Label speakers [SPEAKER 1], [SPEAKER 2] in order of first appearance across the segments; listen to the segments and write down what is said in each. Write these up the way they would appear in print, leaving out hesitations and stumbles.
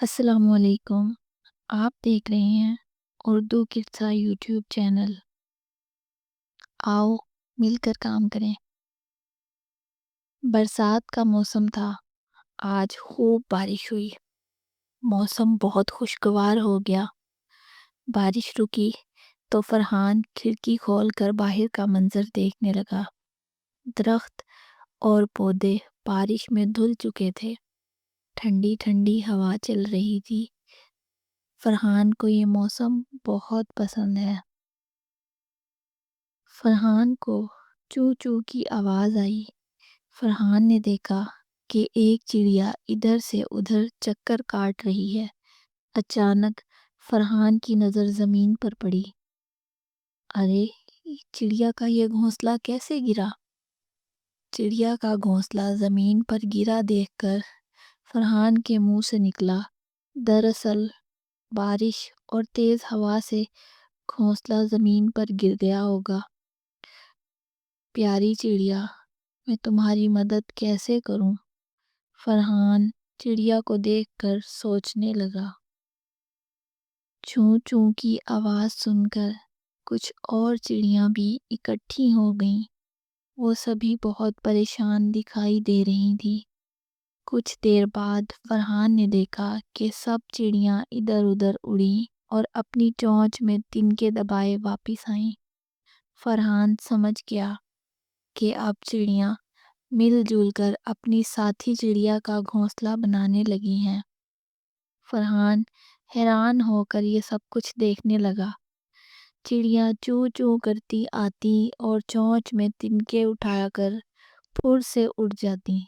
[SPEAKER 1] السلام علیکم۔ آپ دیکھ رہے ہیں اردو قصہ یوٹیوب چینل۔ آؤ مل کر کام کریں۔ برسات کا موسم تھا۔ آج خوب بارش ہوئی۔ موسم بہت خوشگوار ہو گیا۔ بارش رکی تو فرحان کھڑکی کھول کر باہر کا منظر دیکھنے لگا۔ درخت اور پودے بارش میں دھل چکے تھے۔ ٹھنڈی ٹھنڈی ہوا چل رہی تھی۔ فرحان کو یہ موسم بہت پسند ہے۔ فرحان کو چوں چوں کی آواز آئی۔ فرحان نے دیکھا کہ ایک چڑیا ادھر سے ادھر چکر کاٹ رہی ہے۔ اچانک فرحان کی نظر زمین پر پڑی۔ ارے چڑیا کا یہ گھونسلہ کیسے گرا؟ چڑیا کا گھونسلہ زمین پر گرا دیکھ کر فرحان کے منہ سے نکلا، دراصل بارش اور تیز ہوا سے گھونسلہ زمین پر گر گیا ہوگا۔ پیاری چڑیا، میں تمہاری مدد کیسے کروں؟ فرحان چڑیا کو دیکھ کر سوچنے لگا۔ چوں چوں کی آواز سن کر کچھ اور چڑیاں بھی اکٹھی ہو گئیں۔ وہ سبھی بہت پریشان دکھائی دے رہی تھی۔ کچھ دیر بعد فرحان نے دیکھا کہ سب چڑیاں ادھر ادھر اڑیں اور اپنی چونچ میں تنکے دبائے واپس آئیں۔ فرحان سمجھ گیا کہ اب چڑیاں مل جل کر اپنی ساتھی چڑیا کا گھونسلہ بنانے لگی ہیں۔ فرحان حیران ہو کر یہ سب کچھ دیکھنے لگا۔ چڑیاں چوں چوں کرتی آتی اور چونچ میں تنکے اٹھا کر پھر سے اڑ جاتی۔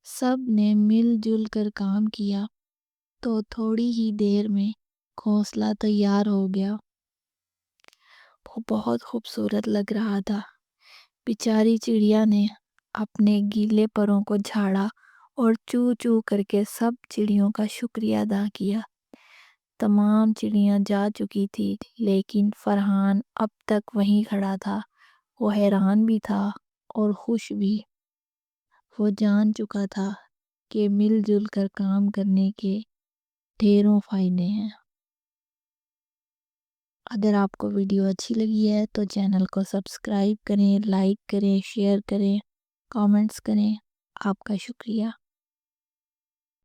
[SPEAKER 1] سب نے مل جل کر کام کیا تو تھوڑی ہی دیر میں گھونسلہ تیار ہو گیا۔ وہ بہت خوبصورت لگ رہا تھا۔ بیچاری چڑیا نے اپنے گیلے پروں کو جھاڑا اور چوں چوں کر کے سب چڑیوں کا شکریہ ادا کیا۔ تمام چڑیاں جا چکی تھی لیکن فرحان اب تک وہیں کھڑا تھا۔ وہ حیران بھی تھا اور خوش بھی۔ وہ جان چکا تھا کہ مل جل کر کام کرنے کے ڈھیروں فائدے ہیں۔ اگر آپ کو ویڈیو اچھی لگی ہے تو چینل کو سبسکرائب کریں، لائک کریں، شیئر کریں، کامنٹس کریں۔ آپ کا شکریہ۔